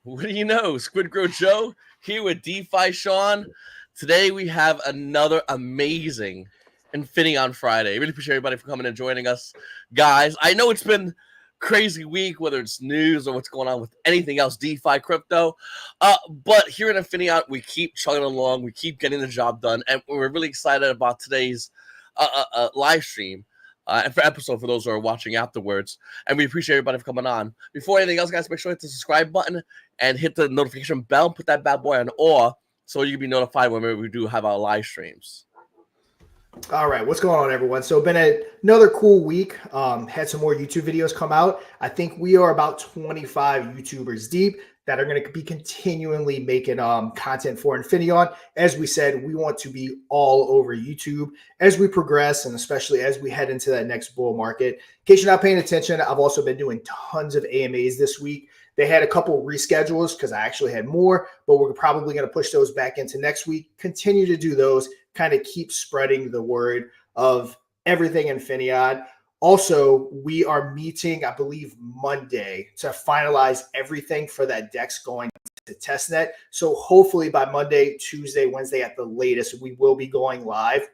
What do you know? SquidGrow Joe here with Defi Shaun. Today we have another amazing Infinion Friday. Really appreciate everybody for coming and joining us, guys. I know it's been crazy week, whether it's news or what's going on with anything else, DeFi, crypto. But here in Infinion, we keep chugging along, we keep getting the job done, and we're really excited about today's live stream. And for episode for those who are watching afterwards. And we appreciate everybody for coming on. Before anything else, guys, make sure to hit the subscribe button and hit the notification bell. Put that bad boy on all so you can be notified whenever we do have our live streams. All right, what's going on, everyone? So, been another cool week. Had some more YouTube videos come out. I think we are about 25 YouTubers deep that are going to be continually making content for Infinion. As we said, we want to be all over YouTube as we progress, and especially as we head into that next bull market. In case you're not paying attention, I've also been doing tons of AMAs this week. They had a couple reschedules because I actually had more, but we're probably going to push those back into next week. Continue to do those, kind of keep spreading the word of everything Infinion. Also, we are meeting, I believe, Monday to finalize everything for that DEX going to testnet. So hopefully by Monday, Tuesday, Wednesday at the latest, we will be going live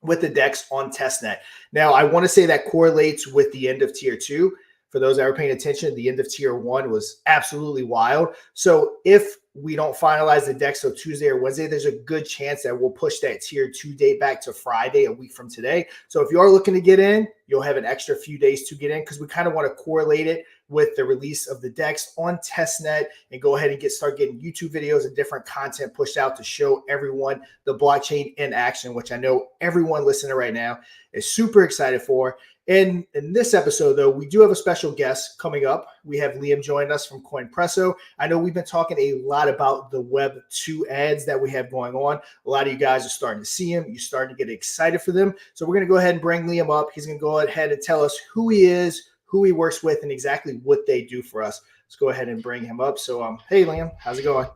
with the DEX on testnet. Now, I want to say that correlates with the end of tier 2. For those that are paying attention, the end of tier 1 was absolutely wild. So if we don't finalize the DEX till Tuesday or Wednesday, there's a good chance that we'll push that tier 2 date back to Friday, a week from today. So if you are looking to get in, you'll have an extra few days to get in because we kind of want to correlate it with the release of the DEX on testnet and go ahead and start getting YouTube videos and different content pushed out to show everyone the blockchain in action, which I know everyone listening right now is super excited for. And in this episode, though, we do have a special guest coming up. We have Liam joining us from Coinpresso. I know we've been talking a lot about the Web 2 ads that we have going on. A lot of you guys are starting to see them. You're starting to get excited for them. So we're going to go ahead and bring Liam up. He's going to go ahead and tell us who he is, who he works with, and exactly what they do for us. Let's go ahead and bring him up. So, hey, Liam, how's it going?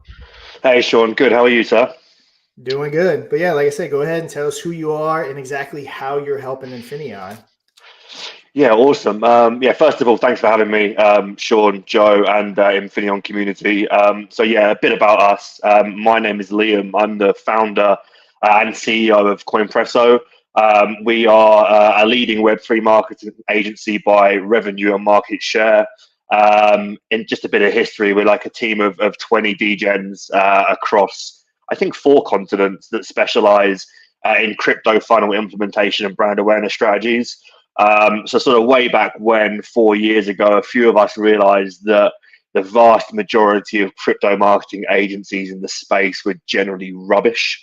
Hey, Shaun. Good. How are you, sir? Doing good. But yeah, like I said, go ahead and tell us who you are and exactly how you're helping Infinion. Yeah, awesome. First of all, thanks for having me, Shaun, Joe, and Infinion community. So yeah, a bit about us. My name is Liam. I'm the founder and CEO of Coinpresso. We are a leading Web3 marketing agency by revenue and market share. In just a bit of history, we're like a team of 20 DGens across, I think, 4 continents that specialize in crypto funnel implementation and brand awareness strategies. So sort of way back when, 4 years ago, a few of us realized that the vast majority of crypto marketing agencies in the space were generally rubbish.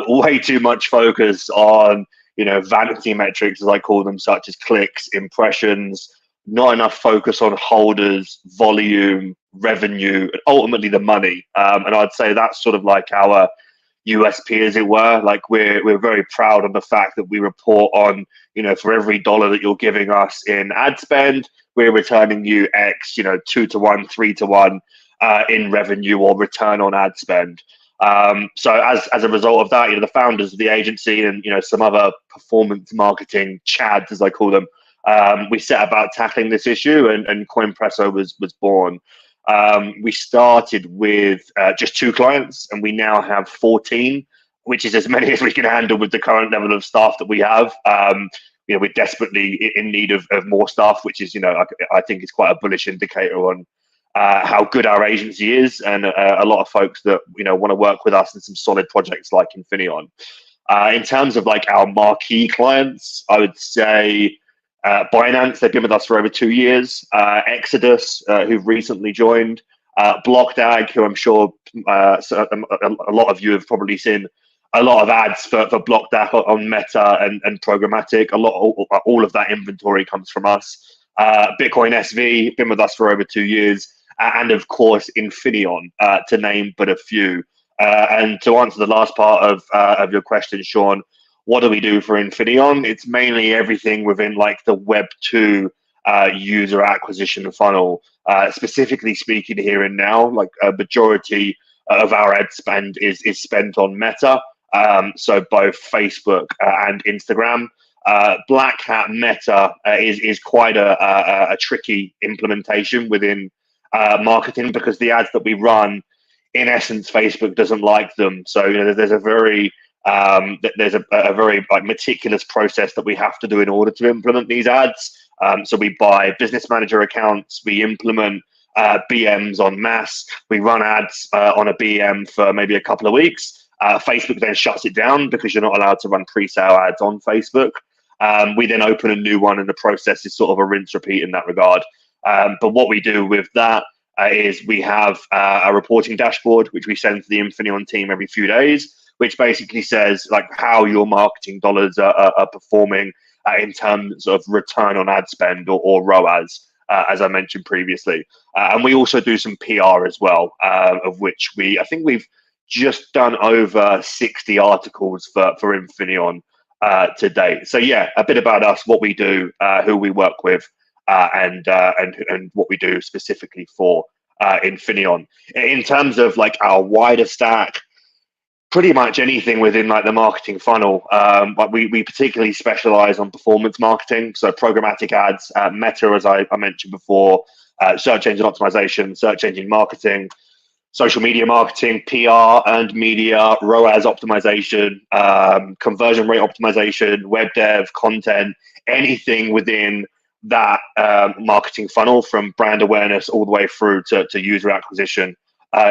Way too much focus on, vanity metrics, as I call them, such as clicks, impressions, not enough focus on holders, volume, revenue, and ultimately the money. And I'd say that's sort of like our USP, as it were. Like we're very proud of the fact that we report on, for every dollar that you're giving us in ad spend, we're returning you X, 2 to 1, 3 to 1 in revenue or return on ad spend. So as a result of that, the founders of the agency and some other performance marketing chads, as I call them, we set about tackling this issue, and Coinpresso was born. We started with just 2 clients, and we now have 14, which is as many as we can handle with the current level of staff that we have. We're desperately in need of more staff, which is, I think is quite a bullish indicator on how good our agency is, and a lot of folks that want to work with us in some solid projects like Infinion. In terms of like our marquee clients, I would say Binance, they've been with us for over 2 years. Exodus, who've recently joined. Blockdag, who I'm sure a lot of you have probably seen a lot of ads for Blockdag on Meta and programmatic. All of that inventory comes from us. Bitcoin SV, been with us for over 2 years. And of course, Infinion, to name but a few. And to answer the last part of your question, Shaun, what do we do for Infinion? It's mainly everything within like the Web 2 user acquisition funnel. Specifically speaking here and now, like a majority of our ad spend is spent on Meta. So both Facebook and Instagram. Black Hat Meta is quite a tricky implementation within marketing, because the ads that we run, in essence, Facebook doesn't like them. So there's a very very like meticulous process that we have to do in order to implement these ads. So we buy business manager accounts, we implement BMs en masse, we run ads on a BM for maybe a couple of weeks. Facebook then shuts it down because you're not allowed to run pre-sale ads on Facebook. We then open a new one, and the process is sort of a rinse repeat in that regard. But what we do with that is we have a reporting dashboard, which we send to the Infinaeon team every few days, which basically says like how your marketing dollars are performing in terms of return on ad spend or ROAS, as I mentioned previously. And we also do some PR as well, of which I think we've just done over 60 articles for Infinaeon to date. So yeah, a bit about us, what we do, who we work with, and what we do specifically for Infinaeon. In terms of like our wider stack, pretty much anything within like the marketing funnel. But we particularly specialize on performance marketing, so programmatic ads, meta, as I mentioned before, search engine optimization, search engine marketing, social media marketing, PR and media, ROAS optimization, conversion rate optimization, web dev, content, anything within that marketing funnel, from brand awareness all the way through to user acquisition,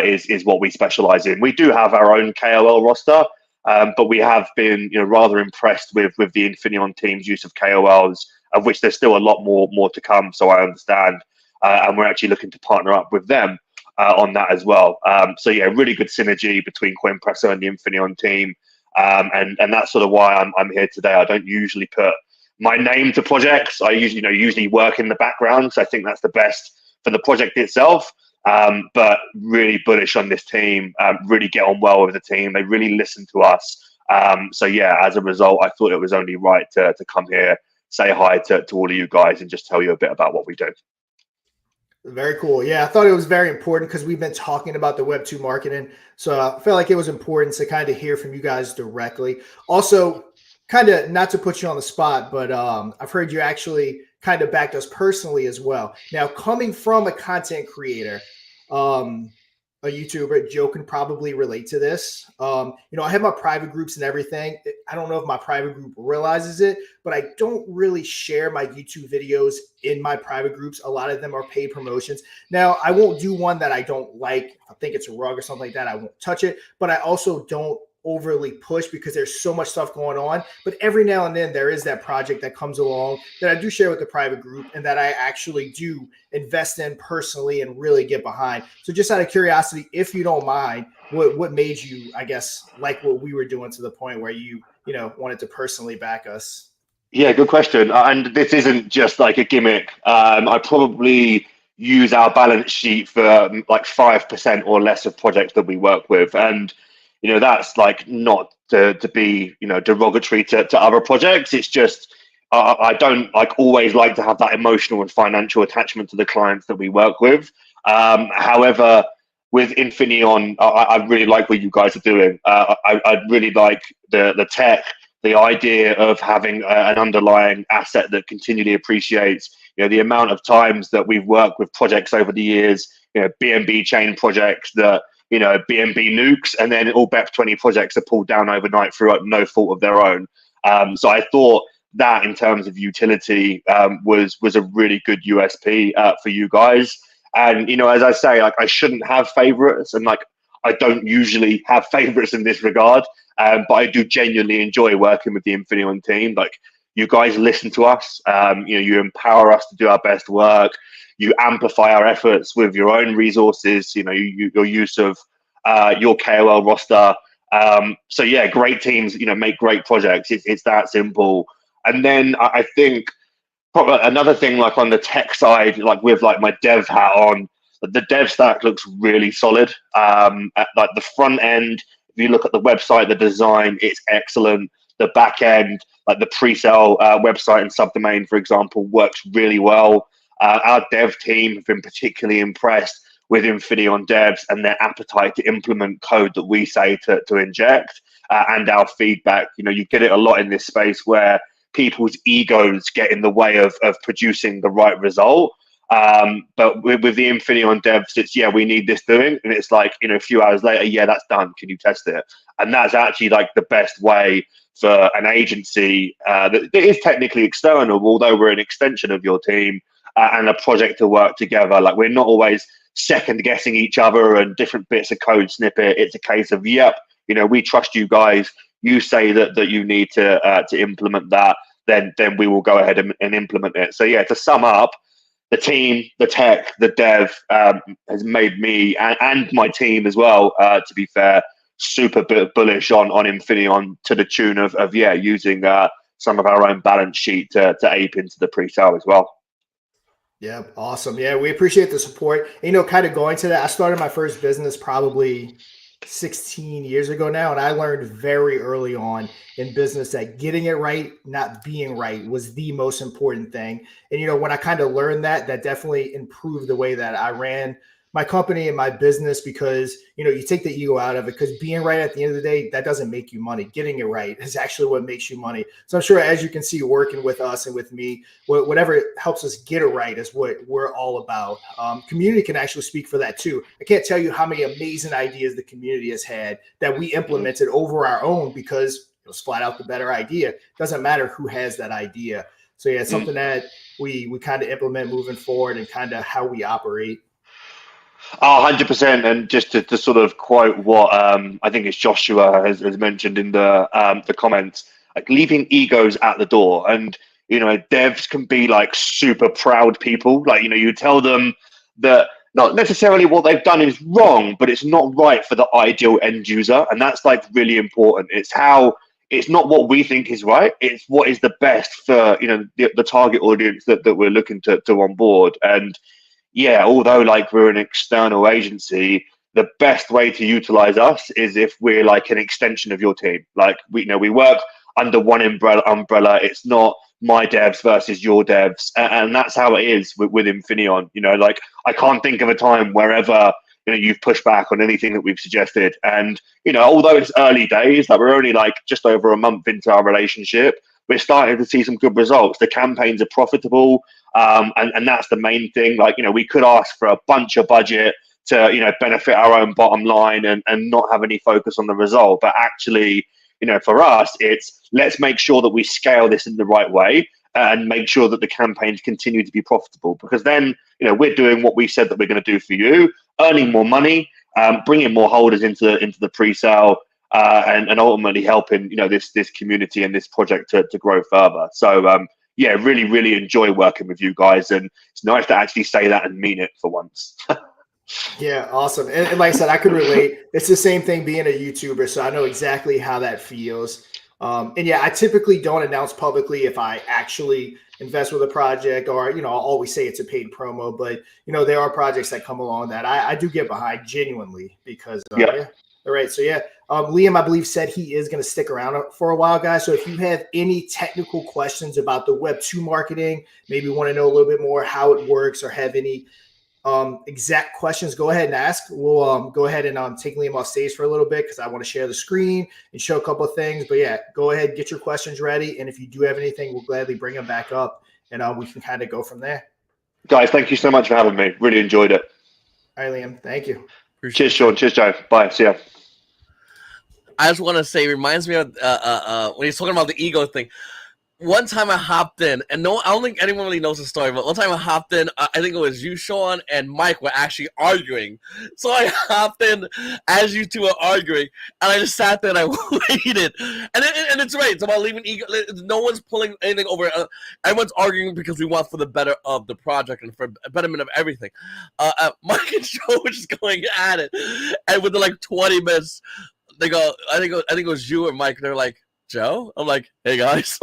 is what we specialize in. We do have our own KOL roster, but we have been rather impressed with the Infinaeon team's use of KOLs, of which there's still a lot more to come, so I understand. And we're actually looking to partner up with them on that as well. So yeah, really good synergy between Coinpresso and the Infinaeon team. And that's sort of why I'm here today. I don't usually put my name to projects. I usually work in the background, so I think that's the best for the project itself. But really bullish on this team, really get on well with the team. They really listen to us. So yeah, as a result, I thought it was only right to come here, say hi to all of you guys, and just tell you a bit about what we do. Very cool. Yeah, I thought it was very important because we've been talking about the Web2 marketing. So I felt like it was important to kind of hear from you guys directly. Also, kind of not to put you on the spot, but I've heard you actually kind of backed us personally as well. Now, coming from a content creator, a YouTuber, Joe can probably relate to this. I have my private groups and everything. I don't know if my private group realizes it, but I don't really share my YouTube videos in my private groups. A lot of them are paid promotions. Now, I won't do one that I don't like. If I think it's a rug or something like that, I won't touch it. But I also don't overly push because there's so much stuff going on. But every now and then there is that project that comes along that I do share with the private group and that I actually do invest in personally and really get behind. So just out of curiosity, if you don't mind, what made you, I guess, like what we were doing to the point where you wanted to personally back us? Yeah, good question. And this isn't just like a gimmick. I probably use our balance sheet for like 5% or less of projects that we work with. And that's like not to be derogatory to other projects. It's just I don't like always like to have that emotional and financial attachment to the clients that we work with. However, with Infinaeon, I really like what you guys are doing. I really like the tech, the idea of having an underlying asset that continually appreciates. The amount of times that we've worked with projects over the years, BNB chain projects that BNB nukes, and then all BEP20 projects are pulled down overnight through no fault of their own. So I thought that in terms of utility was a really good USP for you guys. And as I say, like I shouldn't have favorites, and like I don't usually have favorites in this regard, but I do genuinely enjoy working with the Infinaeon team. Like you guys listen to us, you empower us to do our best work. You amplify our efforts with your own resources, your use of your KOL roster. So yeah, great teams, make great projects. It's that simple. And then I think probably another thing, like on the tech side, like with like my dev hat on, the dev stack looks really solid. At like the front end, if you look at the website, the design, it's excellent. The back end, like the pre-sale website and subdomain, for example, works really well. Our dev team have been particularly impressed with Infinaeon devs and their appetite to implement code that we say to inject, and our feedback. You get it a lot in this space where people's egos get in the way of producing the right result. But with the Infinion devs, it's, yeah, we need this doing. And it's like, a few hours later, yeah, that's done. Can you test it? And that's actually like the best way for an agency that is technically external, although we're an extension of your team and a project to work together. Like, we're not always second guessing each other and different bits of code snippet. It's a case of, yep, we trust you guys. You say that you need to implement that, then we will go ahead and implement it. So yeah, to sum up, the team, the tech, the dev has made me and my team as well, to be fair, super bullish on Infinion, to the tune of using some of our own balance sheet to ape into the pre-sale as well. Yeah, awesome. Yeah, we appreciate the support. Kind of going to that, I started my first business probably 16 years ago now, and I learned very early on in business that getting it right, not being right, was the most important thing. And when I kind of learned that definitely improved the way that I ran my company and my business, because you take the ego out of it, because being right at the end of the day, that doesn't make you money. Getting it right is actually what makes you money. So I'm sure, as you can see, working with us and with me, whatever helps us get it right is what we're all about. Community can actually speak for that too. I can't tell you how many amazing ideas the community has had that we implemented over our own, because it was flat out the better idea. It doesn't matter who has that idea. So yeah, it's something that we kind of implement moving forward, and kind of how we operate. 100%. And just to sort of quote what I think it's Joshua has mentioned in the comments, like, leaving egos at the door. And devs can be like super proud people. Like, you tell them that not necessarily what they've done is wrong, but it's not right for the ideal end user, and that's like really important. It's not what we think is right, it's what is the best for the target audience that we're looking to onboard. And yeah, although like we're an external agency, the best way to utilize us is if we're like an extension of your team. Like, we work under one umbrella. It's not my devs versus your devs, and that's how it is with Infinion. Like, I can't think of a time wherever you've pushed back on anything that we've suggested. And although it's early days, like, we're only like just over a month into our relationship, we're starting to see some good results. The campaigns are profitable. And that's the main thing. Like, we could ask for a bunch of budget to, benefit our own bottom line and not have any focus on the result. But actually, for us, it's, let's make sure that we scale this in the right way and make sure that the campaigns continue to be profitable, because then, we're doing what we said that we're going to do for you, earning more money, bringing more holders into the pre-sale, and ultimately helping, this community and this project to grow further. So, yeah, really, really enjoy working with you guys, and it's nice to actually say that and mean it for once. Yeah, awesome. And like I said, I could relate. It's the same thing being a YouTuber, so I know exactly how that feels. And yeah, I typically don't announce publicly if I actually invest with a project, or I'll always say it's a paid promo. But there are projects that come along that I do get behind genuinely, because yeah. All right. So yeah, Liam, I believe, said he is going to stick around for a while, guys. So if you have any technical questions about the Web2 marketing, maybe want to know a little bit more how it works, or have any exact questions, go ahead and ask. We'll go ahead and take Liam off stage for a little bit, because I want to share the screen and show a couple of things. But yeah, go ahead, get your questions ready. And if you do have anything, we'll gladly bring them back up, and we can kind of go from there. Guys, thank you so much for having me. Really enjoyed it. All right, Liam. Thank you. Cheers, Shaun. Cheers, Joe. Bye. See ya. I just want to say, reminds me of when he's talking about the ego thing. One time I hopped in, and I don't think anyone really knows the story, but one time I hopped in, I think it was you, Shaun, and Mike were actually arguing. So I hopped in as you two were arguing, and I just sat there and I waited. And it's right. It's about leaving ego. No one's pulling anything over. Everyone's arguing because we want for the better of the project and for betterment of everything. Mike and Joe were just going at it, and within like 20 minutes, they go, I think it was you and Mike. They're like, Joe? I'm like, hey guys.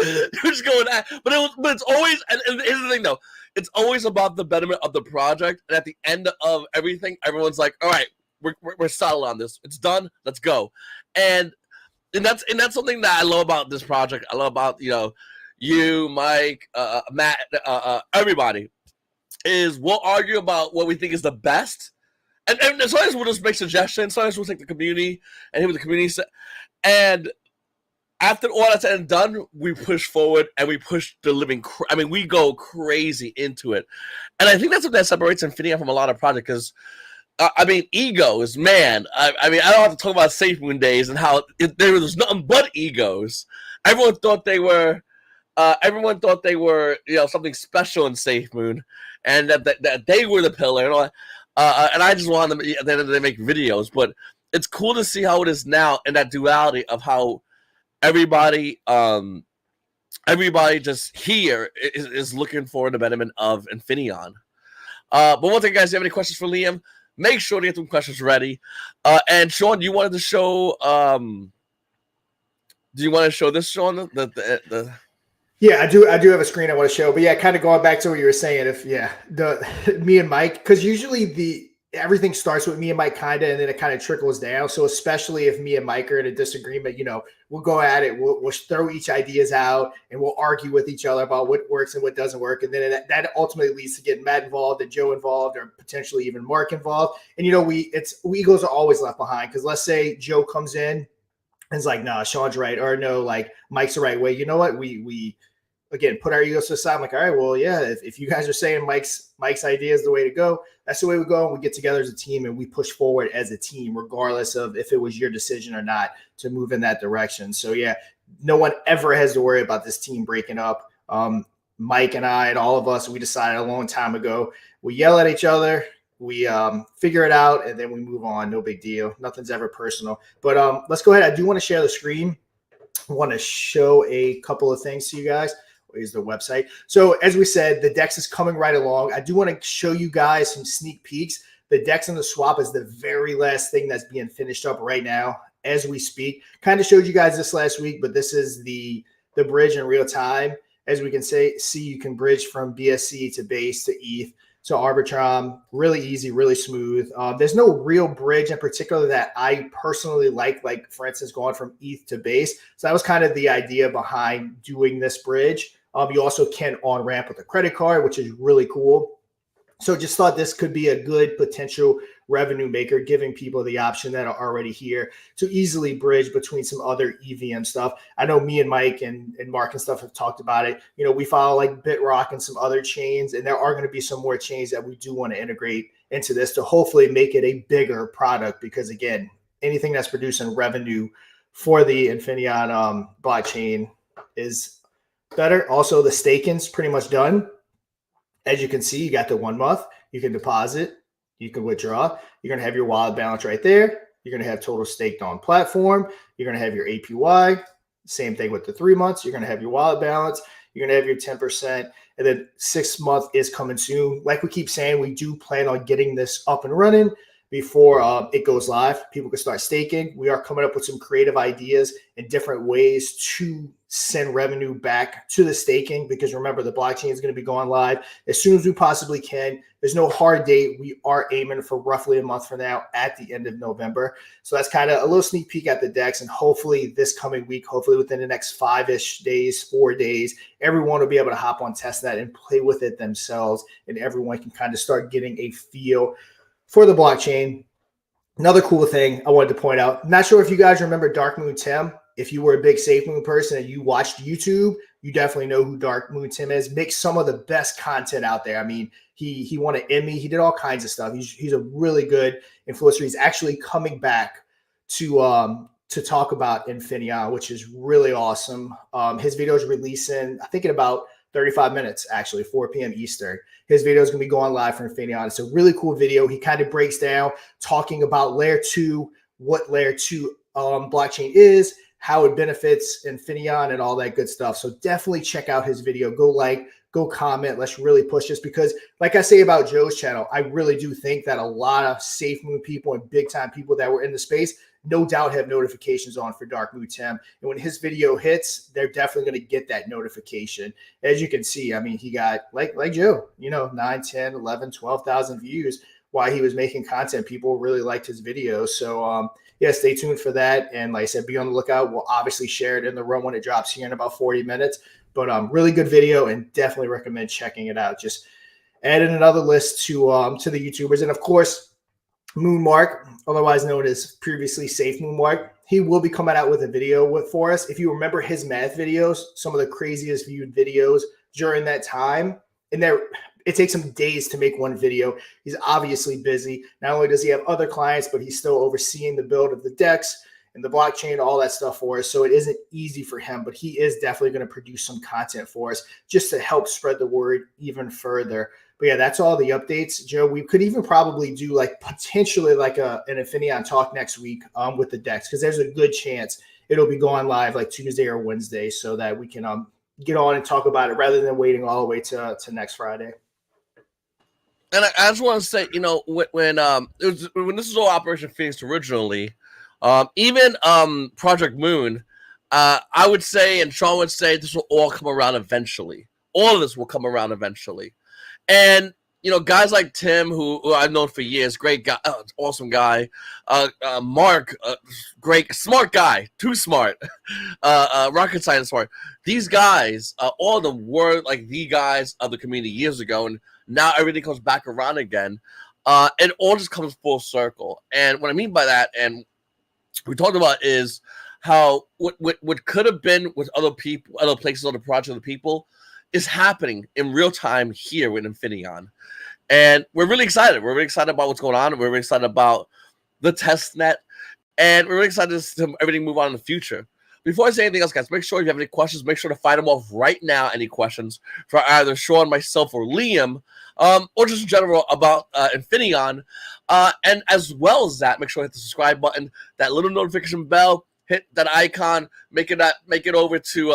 You're just going at, but it's always, and here's the thing though, it's always about the betterment of the project. And at the end of everything, everyone's like, all right, we're settled on this. It's done. Let's go. And that's something that I love about this project. I love about, you, Mike, Matt, everybody, is we'll argue about what we think is the best. And sometimes we'll just make suggestions. Sometimes we'll take the community and hear what the community said. And after all that's said and done, we push forward and we push the living. I mean, we go crazy into it, and I think that's what that separates Infinium from a lot of projects. Because I mean, egos, man. I mean, I don't have to talk about Safe Moon days and how there was nothing but egos. Everyone thought they were. Everyone thought they were, something special in Safe Moon, and that they were the pillar. And all that. And I just wanted them at the end of the day make videos, but it's cool to see how it is now in that duality of how everybody just here is looking for the betterment of Infinion. But once again, guys, if you have any questions for Liam, make sure to get them questions ready. And Shaun, you wanted to show do you want to show this, Shaun? The Yeah, I do have a screen I want to show, but yeah, kind of going back to what you were saying. Me and Mike, because usually everything starts with me and Mike kind of, and then it kind of trickles down. So especially if me and Mike are in a disagreement, we'll go at it. We'll throw each ideas out and we'll argue with each other about what works and what doesn't work. And then that ultimately leads to getting Matt involved and Joe involved, or potentially even Mark involved. And egos are always left behind, because let's say Joe comes in and is like, nah, Shaun's right, or no, like Mike's the right way. You know what? We again, put our egos to the side. I'm like, all right, well, yeah, if you guys are saying Mike's idea is the way to go, that's the way we go. And we get together as a team and we push forward as a team, regardless of if it was your decision or not to move in that direction. So yeah, no one ever has to worry about this team breaking up. Mike and I and all of us, we decided a long time ago, we yell at each other, we figure it out, and then we move on. No big deal. Nothing's ever personal. But let's go ahead. I do want to share the screen. I want to show a couple of things to you guys. Is the website. So as we said, the DEX is coming right along. I do want to show you guys some sneak peeks. The DEX and the swap is the very last thing that's being finished up right now as we speak. Kind of showed you guys this last week, but this is the bridge in real time. As we can see, you can bridge from BSC to base to ETH to Arbitrum. Really easy, really smooth. There's no real bridge in particular that I personally like for instance, going from ETH to base. So that was kind of the idea behind doing this bridge. You also can on-ramp with a credit card, which is really cool. So just thought this could be a good potential revenue maker, giving people the option that are already here to easily bridge between some other EVM stuff. I know me and Mike and Mark and stuff have talked about it. We follow like BitRock and some other chains, and there are going to be some more chains that we do want to integrate into this to hopefully make it a bigger product, because again, anything that's producing revenue for the Infinion blockchain is better. Also, the staking's pretty much done. As you can see, you got the 1 month. You can deposit. You can withdraw. You're going to have your wallet balance right there. You're going to have total staked on platform. You're going to have your APY. Same thing with the 3 months. You're going to have your wallet balance. You're going to have your 10%. And then 6 month is coming soon. Like we keep saying, we do plan on getting this up and running before it goes live. People can start staking. We are coming up with some creative ideas and different ways to send revenue back to the staking, because remember, the blockchain is going to be going live as soon as we possibly can. There's no hard date. We are aiming for roughly a month from now at the end of November. So that's kind of a little sneak peek at the DEX. And hopefully this coming week, hopefully within the next 5-ish days, 4 days, everyone will be able to hop on testnet and play with it themselves. And everyone can kind of start getting a feel for the blockchain. Another cool thing I wanted to point out, I'm not sure if you guys remember Dark Moon Tim. If you were a big Safe Moon person and you watched YouTube, you definitely know who Dark Moon Tim is. Makes some of the best content out there. I mean, he won an Emmy. He did all kinds of stuff. He's a really good influencer. He's actually coming back to talk about Infinion, which is really awesome. His video is releasing, I think, in about 35 minutes, actually, 4 p.m. Eastern. His video is going to be going live from Infinion. It's a really cool video. He kind of breaks down talking about layer 2, what layer 2 blockchain is, how it benefits Infinion, and all that good stuff. So definitely check out his video. Go like, go comment. Let's really push this, because like I say about Joe's channel, I really do think that a lot of Safe Moon people and big time people that were in the space no doubt have notifications on for Dark Moon Tim. And when his video hits, they're definitely going to get that notification. As you can see, I mean, he got, like Joe, 9, 10, 11, 12,000 views while he was making content. People really liked his videos. So, yeah, stay tuned for that. And like I said, be on the lookout. We'll obviously share it in the room when it drops here in about 40 minutes. But really good video, and definitely recommend checking it out. Just adding another list to the YouTubers. And of course, Moonmark, otherwise known as previously Safe Moonmark. he will be coming out with a video for us. If you remember his math videos, some of the craziest viewed videos during that time, and it takes him days to make one video. He's obviously busy. Not only does he have other clients, but he's still overseeing the build of the DEX and the blockchain, all that stuff for us. So it isn't easy for him, but he is definitely going to produce some content for us just to help spread the word even further. But yeah, that's all the updates, Joe. We could even probably do like potentially like an Infinaeon talk next week with the DEX, because there's a good chance it'll be going live like Tuesday or Wednesday, so that we can get on and talk about it rather than waiting all the way to next Friday. And I just want to say, you know, when this was all Operation Phoenix originally, even Project Moon, I would say, and Shaun would say, this will all come around eventually. All of this will come around eventually. And, you know, guys like Tim, who I've known for years, great guy, awesome guy. Mark, great, smart guy, too smart. Rocket science smart. These guys, all the word like the guys of the community years ago, and now everything comes back around again. It all just comes full circle. And what I mean by that, and we talked about, is how what could have been with other people, other places, other projects, other people, is happening in real time here with Infinion. And we're really excited. We're really excited about what's going on. We're really excited about the test net. And we're really excited to see everything move on in the future. Before I say anything else, guys, make sure if you have any questions, make sure to fire them off right now. Any questions for either Shaun, myself, or Liam, or just in general about Infinion. And as well as that, make sure to hit the subscribe button, that little notification bell, hit that icon, make it over to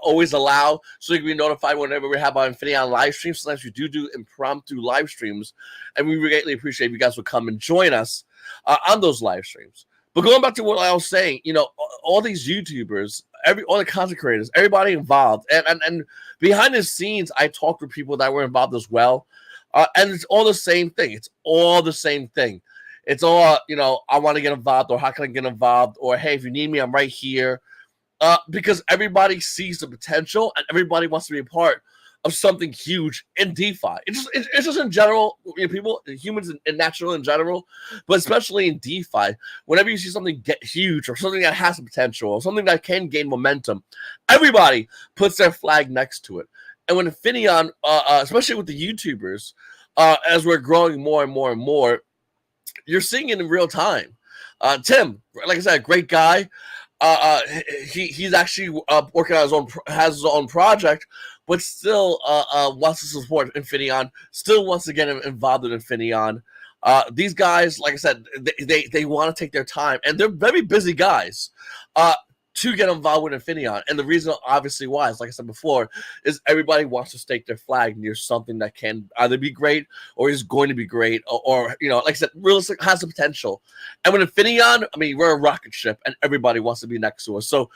always allow, so you can be notified whenever we have our Infinion live streams. Sometimes we do impromptu live streams, and we greatly appreciate if you guys would come and join us on those live streams. But going back to what I was saying, you know, all these YouTubers, all the content creators, everybody involved, and behind the scenes, I talked with people that were involved as well, and it's all the same thing. It's all the same thing. It's all, you know, I want to get involved, or how can I get involved, or hey, if you need me, I'm right here. Because everybody sees the potential, and everybody wants to be a part of something huge in DeFi. It's just in general, you know, people, humans in natural in general, but especially in DeFi, whenever you see something get huge, or something that has the potential, or something that can gain momentum, everybody puts their flag next to it. And when Infinion, especially with the YouTubers, as we're growing more and more and more, you're seeing it in real time. Tim, like I said, great guy. He's actually working on his own project, but still wants to support Infinion, still wants to get involved in Infinion. These guys, like I said, they want to take their time, and they're very busy guys. To get involved with Infinion. And the reason, obviously, why, is like I said before, is everybody wants to stake their flag near something that can either be great or is going to be great, or you know, like I said, realistic, has the potential. And with Infinion, I mean, we're a rocket ship, and everybody wants to be next to us. So,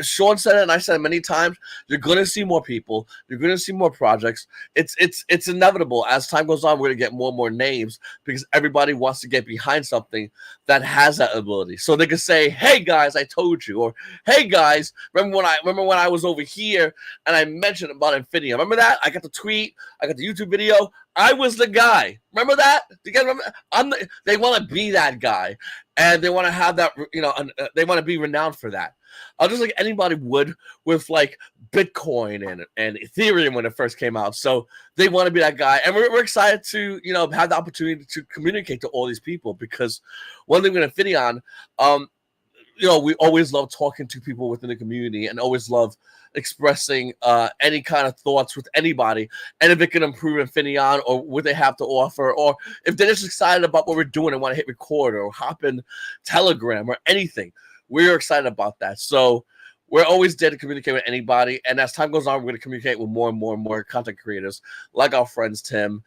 Shaun said it, and I said it many times. You're going to see more people. You're going to see more projects. It's inevitable. As time goes on, we're going to get more and more names, because everybody wants to get behind something that has that ability, so they can say, "Hey guys, I told you," or "Hey guys, remember when I was over here and I mentioned about Infinion? Remember that? I got the tweet, I got the YouTube video. I was the guy. Remember that? Do you guys remember? They want to be that guy, and they want to have that. You know, they want to be renowned for that. Just like anybody would with like Bitcoin and Ethereum when it first came out. So they want to be that guy, and we're excited to, you know, have the opportunity to communicate to all these people, because one thing with Infinion, you know, we always love talking to people within the community, and always love expressing any kind of thoughts with anybody, and if it can improve Infinion, or what they have to offer, or if they're just excited about what we're doing and want to hit record or hop in Telegram or anything. We're excited about that. So we're always there to communicate with anybody. And as time goes on, we're going to communicate with more and more and more content creators, like our friends Tim,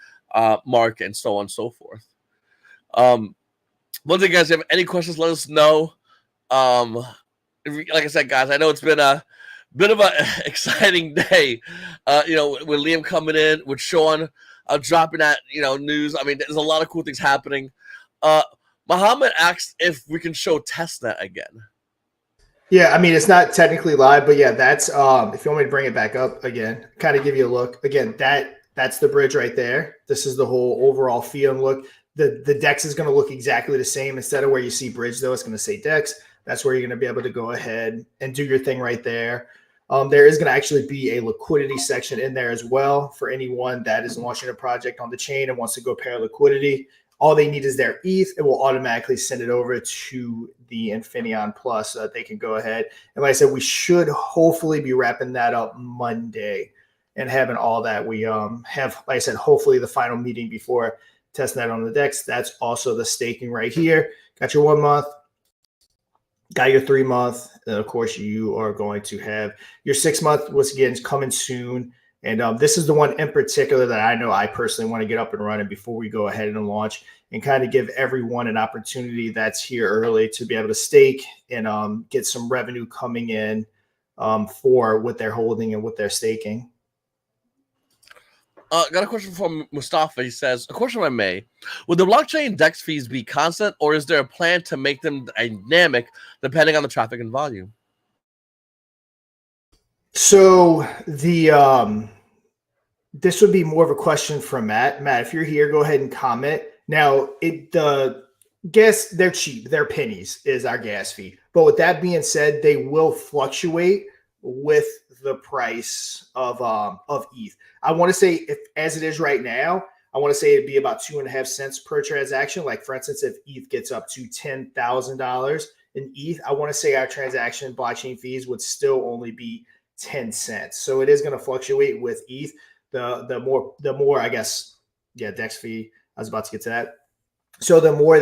Mark, and so on and so forth. Once again, guys, if you have any questions, let us know. Like I said, guys, I know it's been a bit of an exciting day. You know, with Liam coming in, with Shaun dropping that, you know, news. I mean, there's a lot of cool things happening. Muhammad asked if we can show testnet again. Yeah, I mean, it's not technically live, but yeah, that's if you want me to bring it back up again, kind of give you a look. Again, that's the bridge right there. This is the whole overall feel and look. The DEX is going to look exactly the same. Instead of where you see bridge, though, it's going to say DEX. That's where you're going to be able to go ahead and do your thing right there. There is going to actually be a liquidity section in there as well for anyone that is launching a project on the chain and wants to go pair liquidity. All they need is their ETH. It will automatically send it over to the Infinaeon Plus so that they can go ahead. And like I said, we should hopefully be wrapping that up Monday and having all that. We have, like I said, hopefully the final meeting before testing that on the DEX. That's also the staking right here. Got your 1 month. Got your 3 month, and of course, you are going to have your 6 month, once again, is coming soon. And this is the one in particular that I know I personally want to get up and running before we go ahead and launch and kind of give everyone an opportunity that's here early to be able to stake and get some revenue coming in for what they're holding and what they're staking. Got a question from Mustafa. He says, a question if I may. Would the blockchain DEX fees be constant, or is there a plan to make them dynamic depending on the traffic and volume? So the this would be more of a question from Matt. Matt, if you're here, go ahead and comment. Now, the gas, they're cheap. They're pennies is our gas fee. But with that being said, they will fluctuate with the price of ETH. I want to say, if as it is right now, I want to say it'd be about 2.5 cents per transaction. Like for instance, if ETH gets up to $10,000 in ETH, I want to say our transaction blockchain fees would still only be 10 cents. So it is going to fluctuate with ETH. The more I guess, yeah, DEX fee. I was about to get to that. So the more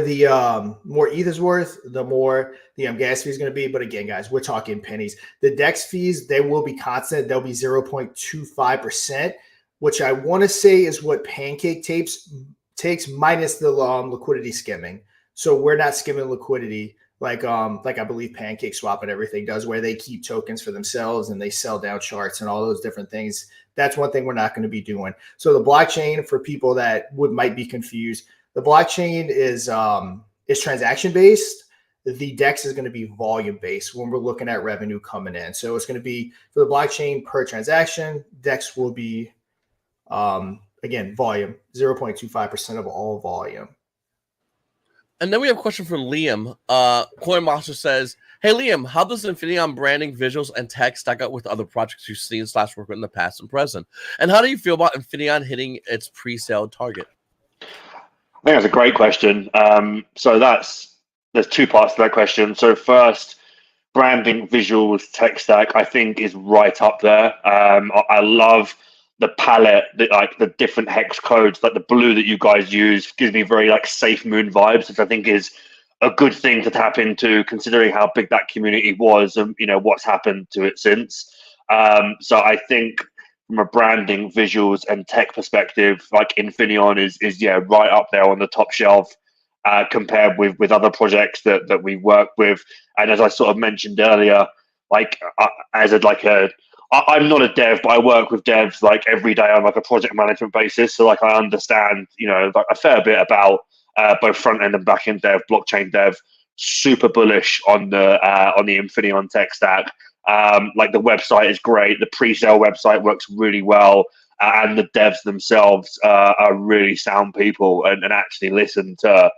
more ETH is worth, the more the gas fee is going to be. But again, guys, we're talking pennies. The DEX fees, they will be constant. They'll be 0.25%, which I want to say is what Pancake takes minus the liquidity skimming. So we're not skimming liquidity like I believe Pancake Swap and everything does, where they keep tokens for themselves and they sell down charts and all those different things. That's one thing we're not going to be doing. So the blockchain, for people that might be confused, the blockchain is transaction based. The DEX is going to be volume based when we're looking at revenue coming in. So it's going to be for the blockchain per transaction. DEX will be again volume, 0.25% of all volume. And then we have a question from Liam. Coinpresso says, hey, Liam, how does Infinaeon branding, visuals, and tech stack up with other projects you've seen / work with in the past and present? And how do you feel about Infinaeon hitting its pre-sale target? I think that's a great question. So there's two parts to that question. So first, branding, visuals, tech stack, I think is right up there. I love the palette, the different hex codes, like the blue that you guys use gives me very like Safe Moon vibes, which I think is a good thing to tap into, considering how big that community was and what's happened to it since. So I think from a branding, visuals, and tech perspective, like Infinaeon is right up there on the top shelf compared with other projects that we work with. And as I sort of mentioned earlier, I'm not a dev, but I work with devs like every day on like a project management basis. So like I understand, like a fair bit about both front end and back end dev, blockchain dev. Super bullish on the Infinaeon tech stack. Like the website is great. The pre-sale website works really well, and the devs themselves are really sound people and actually listen to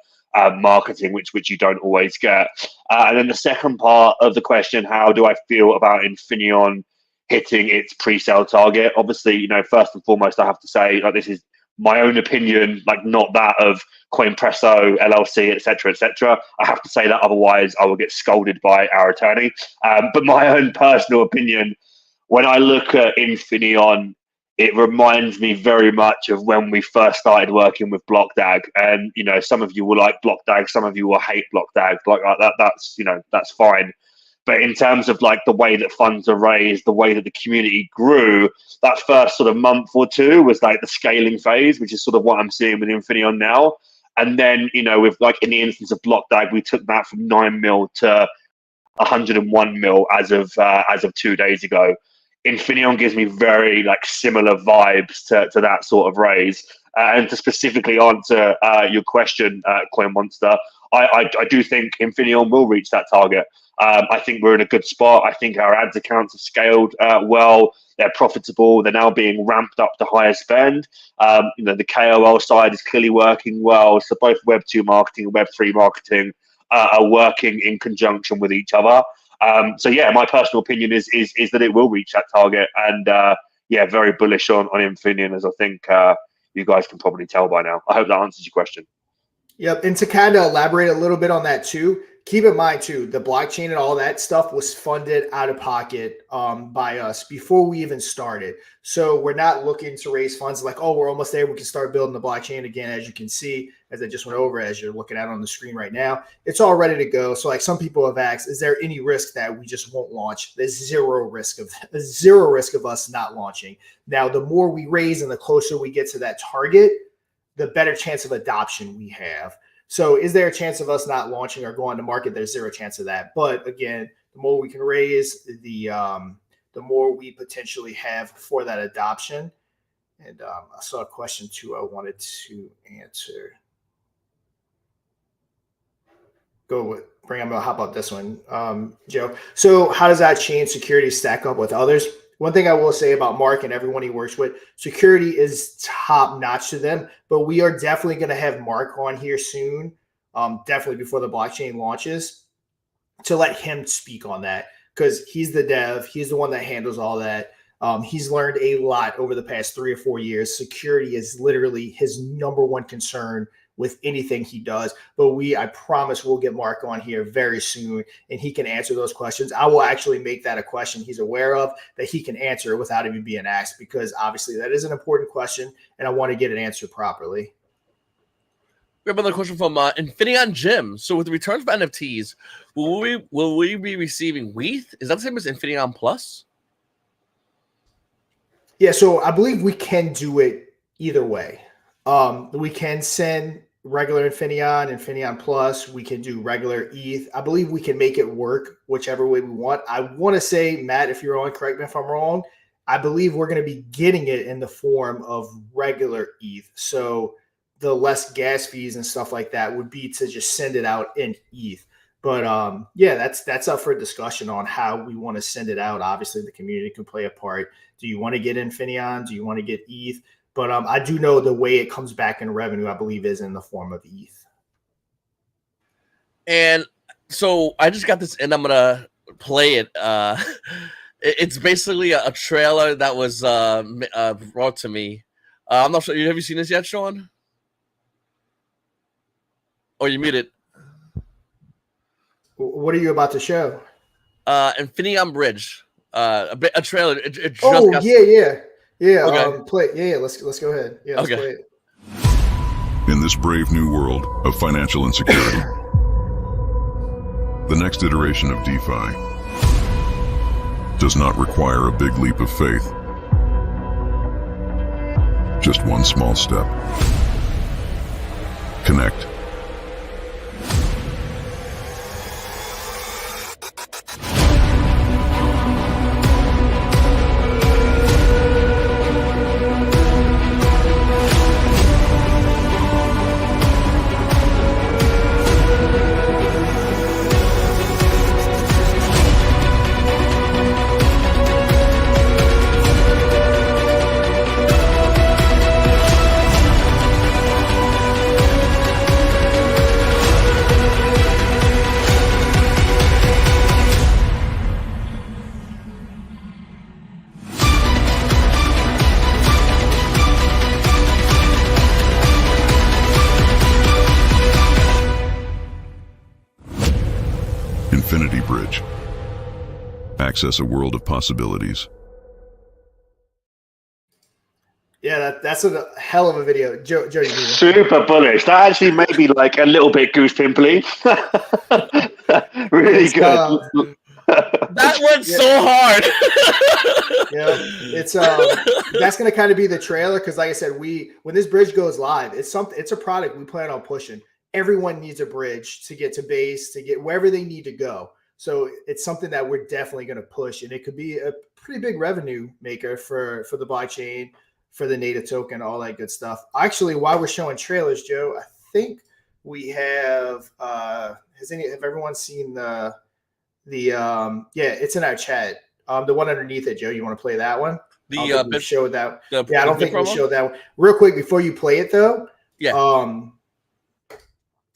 marketing, which you don't always get. And then the second part of the question, how do I feel about Infinaeon hitting its pre-sale target? Obviously, first and foremost, I have to say, like, this is my own opinion, like not that of Coinpresso, LLC, etc., etc. I have to say that, otherwise I will get scolded by our attorney. But my own personal opinion, when I look at Infinaeon, it reminds me very much of when we first started working with BlockDAG. And some of you will like BlockDAG, some of you will hate BlockDAG. Like that, that's fine. But in terms of like the way that funds are raised, the way that the community grew, that first sort of month or two was like the scaling phase, which is sort of what I'm seeing with Infinaeon now. And then, with like in the instance of BlockDAG, we took that from 9 mil to 101 mil as of 2 days ago. Infinaeon gives me very like similar vibes to that sort of raise. And to specifically answer your question, Coin Monster, I do think Infinaeon will reach that target. I think we're in a good spot. I think our ads accounts have scaled well. They're profitable. They're now being ramped up to higher spend. The KOL side is clearly working well. So both Web 2 marketing and Web 3 marketing are working in conjunction with each other. So yeah, my personal opinion is that it will reach that target, and yeah, very bullish on Infinion, as I think you guys can probably tell by now. I hope that answers your question. Yep. And to kind of elaborate a little bit on that too, keep in mind too, the blockchain and all that stuff was funded out of pocket by us before we even started. So we're not looking to raise funds like, oh, we're almost there. We can start building the blockchain again. As you can see, as I just went over, as you're looking at on the screen right now, it's all ready to go. So like some people have asked, is there any risk that we just won't launch? There's zero risk of us not launching. Now, the more we raise and the closer we get to that target, the better chance of adoption we have. So is there a chance of us not launching or going to market? There's zero chance of that. But again, the more we can raise, the more we potentially have for that adoption. And I saw a question too I wanted to answer. I'm gonna hop out this one, Joe. So how does that chain security stack up with others? One thing I will say about Mark and everyone he works with, security is top notch to them, but we are definitely going to have Mark on here soon, definitely before the blockchain launches, to let him speak on that because he's the dev. He's the one that handles all that. He's learned a lot over the past 3 or 4 years. Security is literally his number one concern with anything he does. But I promise we'll get Mark on here very soon and he can answer those questions. I will actually make that a question he's aware of that he can answer without even being asked, because obviously that is an important question and I want to get it answered properly. We have another question from Infinaeon Jim. So with the returns of NFTs, will we be receiving WETH? Is that the same as Infinaeon Plus? Yeah, so I believe we can do it either way. We can send regular Infinieon Plus. We can do regular ETH. I believe we can make it work whichever way we want. I want to say, Matt, if you're on, correct me if I'm wrong, I believe we're going to be getting it in the form of regular ETH. So the less gas fees and stuff like that would be to just send it out in ETH. But yeah, that's up for discussion on how we want to send it out. Obviously, the community can play a part. Do you want to get Infinieon? Do you want to get ETH? But I do know the way it comes back in revenue, I believe, is in the form of ETH. And so I just got this, and I'm gonna play it. It's basically a trailer that was brought to me. I'm not sure. Have you seen this yet, Shaun? Or you muted? What are you about to show? Infinieon Bridge. A trailer. It just Yeah. Okay. Play. Yeah. Let's go ahead. Yeah. Let's play it. In this brave new world of financial insecurity, the next iteration of DeFi does not require a big leap of faith. Just one small step. Connect. Infinity Bridge. Access a world of possibilities. Yeah, that's a hell of a video. Joe, you need it. Super bullish. That actually made me like a little bit goose pimply. Really It's, good. That went so hard. Yeah, it's that's gonna kind of be the trailer because, like I said, when this bridge goes live, it's a product we plan on pushing. Everyone needs a bridge to get to base, to get wherever they need to go. So it's something that we're definitely going to push, and it could be a pretty big revenue maker for the blockchain, for the native token, all that good stuff. Actually, while we're showing trailers, Joe, I think we have have everyone seen the yeah, it's in our chat. The one underneath it, Joe, you want to play that one? We showed that. Yeah, I don't think we showed that one. Real quick before you play it though. Yeah.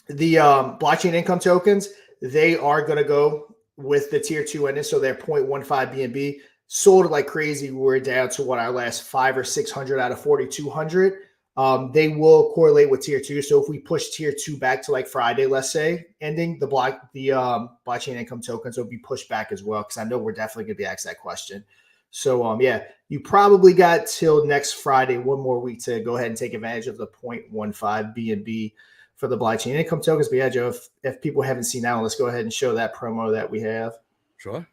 The blockchain income tokens, they are going to go with the tier 2 in it. So they're 0.15 BNB. Sold like crazy. We're down to what, our last 500 or 600 out of 4,200. They will correlate with tier 2. So if we push tier 2 back to like Friday, let's say, ending, the blockchain income tokens will be pushed back as well, because I know we're definitely going to be asked that question. So yeah, you probably got till next Friday, one more week, to go ahead and take advantage of the 0.15 BNB for the blockchain income tokens. But yeah, Joe, if people haven't seen that one, let's go ahead and show that promo that we have. Sure.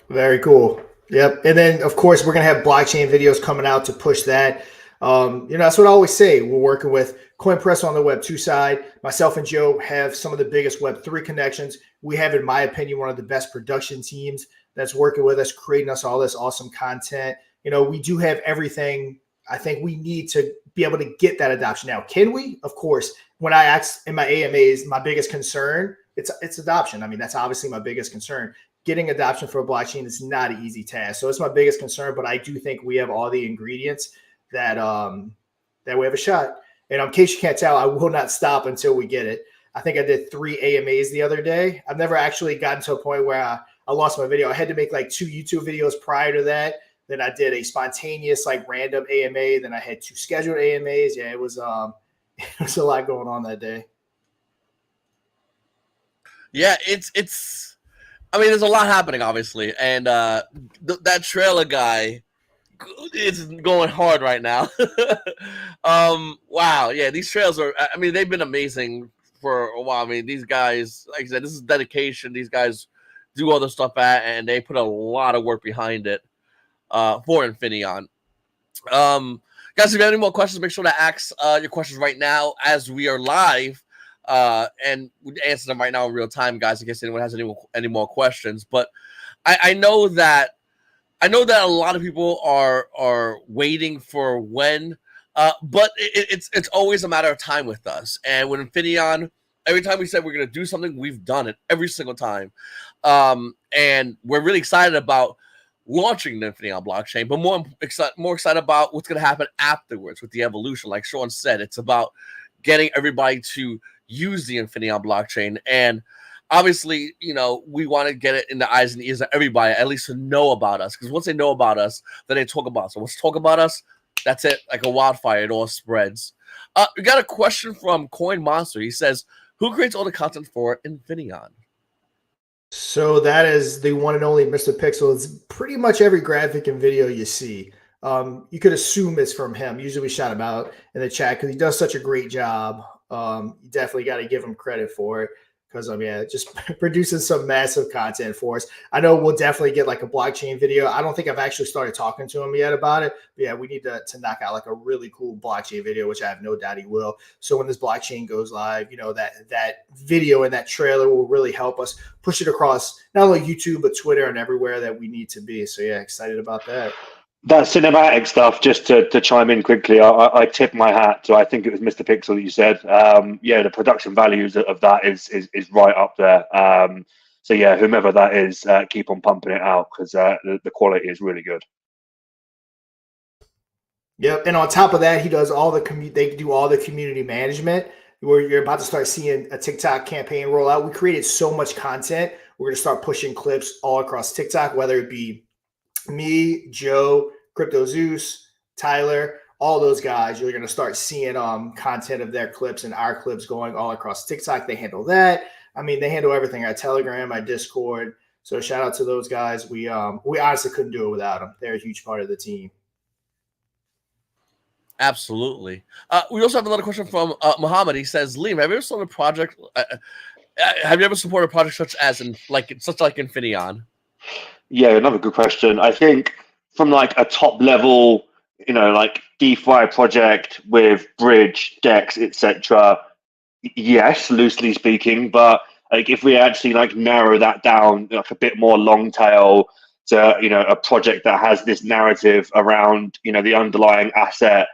Very cool. Yep. And then, of course, we're going to have blockchain videos coming out to push that. That's what I always say. We're working with Coinpresso on the Web 2 side. Myself and Joe have some of the biggest Web 3 connections. We have, in my opinion, one of the best production teams that's working with us, creating us all this awesome content. We do have everything I think we need to be able to get that adoption. Now, can we? Of course. When I asked in my AMAs, my biggest concern, it's adoption. I mean, that's obviously my biggest concern. Getting adoption for a blockchain is not an easy task. So it's my biggest concern, but I do think we have all the ingredients that we have a shot. And in case you can't tell, I will not stop until we get it. I think I did 3 AMAs the other day. I've never actually gotten to a point where I lost my video. I had to make like 2 YouTube videos prior to that. Then I did a spontaneous, like, random AMA. Then I had 2 scheduled AMAs. Yeah, it was a lot going on that day. Yeah, it's. I mean, there's a lot happening, obviously, and that trailer guy is going hard right now. Wow, yeah, these trails are. I mean, they've been amazing for a while. I mean, these guys, like I said, this is dedication. These guys do all the stuff and they put a lot of work behind it for Infinaeon. Guys, if you have any more questions, make sure to ask your questions right now as we are live. And we answer them right now in real time, guys, in case anyone has any more questions. But I know that a lot of people are waiting for when, but it's always a matter of time with us. And with Infinaeon, every time we said we're going to do something, we've done it every single time. And we're really excited about launching the Infinaeon blockchain, but more excited about what's going to happen afterwards with the evolution. Like Shaun said, it's about getting everybody to use the Infinaeon blockchain. And obviously, we want to get it in the eyes and ears of everybody, at least to know about us. Because once they know about us, then they talk about us. So once they talk about us, that's it. Like a wildfire, it all spreads. We got a question from Coin Monster. He says, who creates all the content for Infinaeon? So that is the one and only Mr. Pixel. It's pretty much every graphic and video you see. You could assume it's from him. Usually we shout him out in the chat because he does such a great job. You definitely got to give him credit for it because just producing some massive content for us. I know we'll definitely get like a blockchain video. I don't think I've actually started talking to him yet about it. But yeah, we need to knock out like a really cool blockchain video, which I have no doubt he will. So when this blockchain goes live, that video and that trailer will really help us push it across not only YouTube but Twitter and everywhere that we need to be. So yeah, excited about that. That cinematic stuff, just to chime in quickly, I tip my hat to, I think it was Mr. Pixel that you said. The production values of that is right up there. So yeah, whomever that is, keep on pumping it out because the quality is really good. Yep, and on top of that, he does all the they do all the community management. you're about to start seeing a TikTok campaign roll out. We created so much content. We're going to start pushing clips all across TikTok, whether it be me, Joe, Crypto Zeus, Tyler, all those guys. You're going to start seeing content of their clips and our clips going all across TikTok. They handle that. I mean, they handle everything. Our Telegram, our Discord. So shout out to those guys. We honestly couldn't do it without them. They're a huge part of the team. Absolutely. We also have another question from Muhammad. He says, Liam, have you ever started a project? Have you ever supported a project such like Infinaeon? Yeah, another good question. I think from like a top level, like DeFi project with bridge, DEX, etc. Yes, loosely speaking, but like if we actually like narrow that down like a bit more long tail to a project that has this narrative around the underlying asset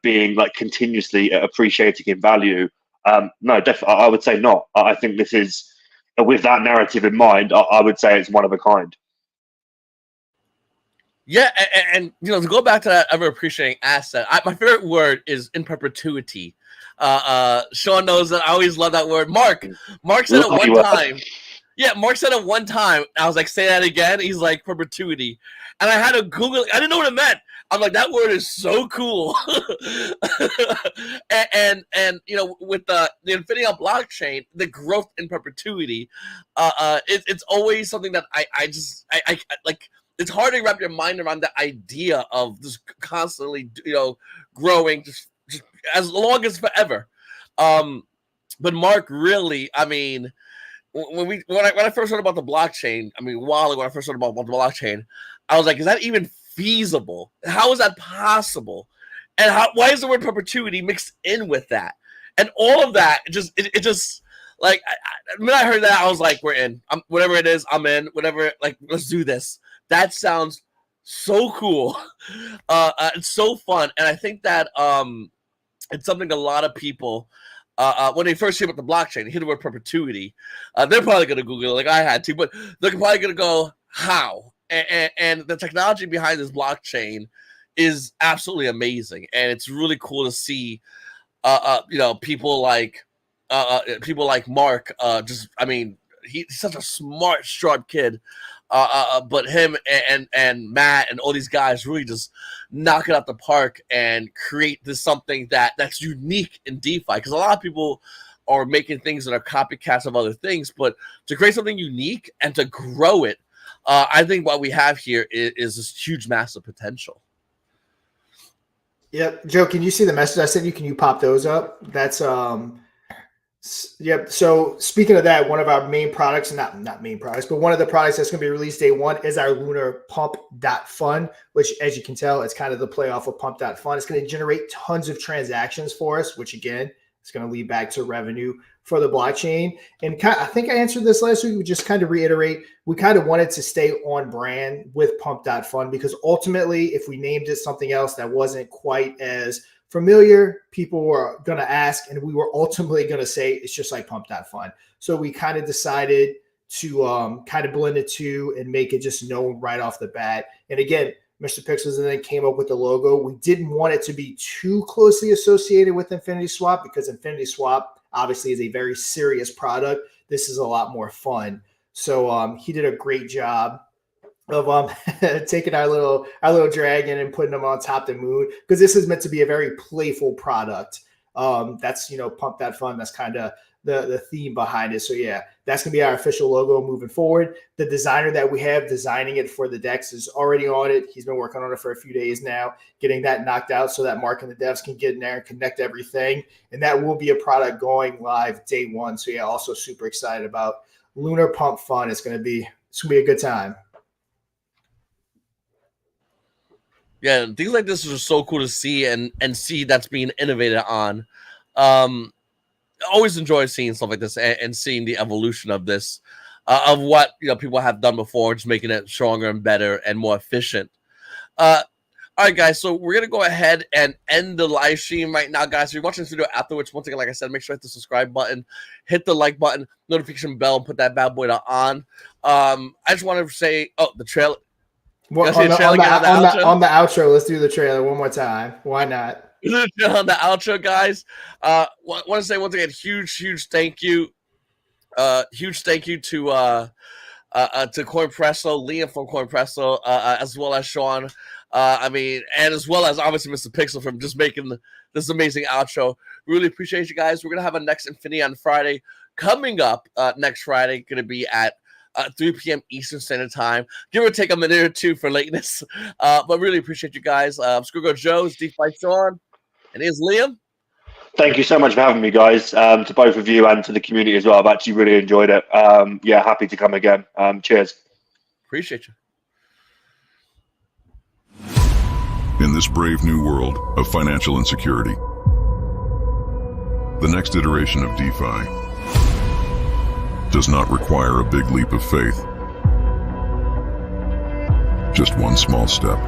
being like continuously appreciating in value. No, definitely, I would say not. I think this is, with that narrative in mind, I would say it's one of a kind. Yeah, and to go back to that ever appreciating asset, my favorite word is in perpetuity. Shaun knows that I always love that word. Mark said it one time. Yeah, Mark said it one time. I was like, say that again. He's like, perpetuity. And I had to Google it. I didn't know what it meant. I'm like, that word is so cool. and with the Infinium blockchain, the growth in perpetuity, it's always something that I like. It's hard to wrap your mind around the idea of just constantly, growing just as long as forever. But Mark really, I mean, when I first heard about the blockchain, I mean, when I first heard about the blockchain, I was like, is that even feasible? How is that possible? And why is the word perpetuity mixed in with that? And all of that, it just like, when I heard that, I was like, we're in. Whatever it is, I'm in. Whatever, like, let's do this. That sounds so cool. It's so fun. And I think that it's something a lot of people, when they first hear about the blockchain, hear the word perpetuity, they're probably going to Google it like I had to, but they're probably going to go, how? And the technology behind this blockchain is absolutely amazing. And it's really cool to see, people like Mark, he's such a smart, sharp kid. But him and Matt and all these guys really just knock it out the park and create this something that's unique in DeFi. Because a lot of people are making things that are copycats of other things, but to create something unique and to grow it, I think what we have here is this huge, massive potential. Yep, Joe, can you see the message I sent you? Can you pop those up? That's Yep. So speaking of that, one of our main products, not main products, but one of the products that's going to be released day one is our Lunar Pump.Fund, which, as you can tell, it's kind of the play off of Pump.Fund. It's going to generate tons of transactions for us, which again, it's going to lead back to revenue for the blockchain. And I think I answered this last week. We just kind of reiterate, we kind of wanted to stay on brand with Pump.Fund because ultimately, if we named it something else that wasn't quite as familiar, people were going to ask, and we were ultimately going to say it's just like Pump.Fund. So we kind of decided to kind of blend the two and make it just known right off the bat. And again, Mr. Pixels and then came up with the logo. We didn't want it to be too closely associated with Infinity Swap because Infinity Swap obviously is a very serious product. This is a lot more fun. So he did a great job of taking our little dragon and putting them on top of the moon, because this is meant to be a very playful product. That's Pump.Fund. That's kind of the theme behind it. So yeah, that's gonna be our official logo moving forward. The designer that we have designing it for the DEX is already on it. He's been working on it for a few days now, getting that knocked out so that Mark and the devs can get in there and connect everything. And that will be a product going live day one. So yeah, also super excited about Lunar Pump Fund. It's gonna be a good time. Yeah, things like this are so cool to see and see that's being innovated on. Always enjoy seeing stuff like this and seeing the evolution of this, of what people have done before, just making it stronger and better and more efficient. All right, guys, so we're gonna go ahead and end the live stream right now, guys. If you're watching this video afterwards, once again, like I said, make sure to hit the subscribe button, hit the like button, notification bell, and put that bad boy on. I just want to say, the trailer. Well, on the outro, let's do the trailer one more time. Why not? On the outro, guys. Want to say once again, huge thank you. Huge thank you to Coinpresso, Liam from Coinpresso, as well as Shaun. And as well as obviously Mr. Pixel from just making this amazing outro. Really appreciate you guys. We're gonna have a next Infinaeon Friday coming up next Friday. Gonna be at 3 p.m. Eastern Standard Time. Give or take a minute or two for lateness. But really appreciate you guys. SquidGrow Joe's DeFi Shaun, and here's Liam. Thank you so much for having me, guys. To both of you and to the community as well. I've actually really enjoyed it. Happy to come again. Cheers. Appreciate you. In this brave new world of financial insecurity, the next iteration of DeFi does not require a big leap of faith. Just one small step.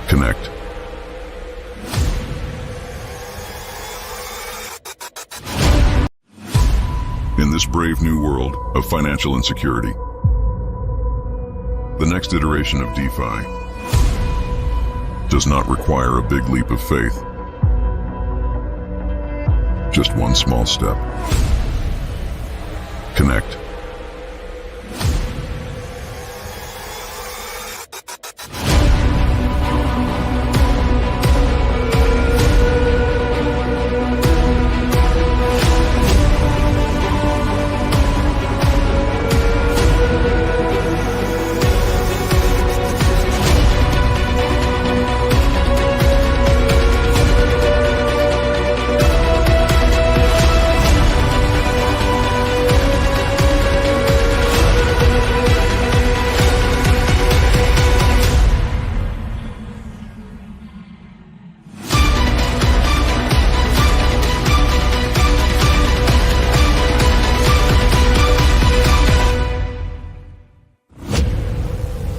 Connect. In this brave new world of financial insecurity, the next iteration of DeFi does not require a big leap of faith. Just one small step. Connect.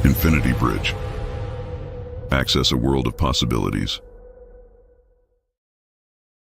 Infinity Bridge. Access a world of possibilities.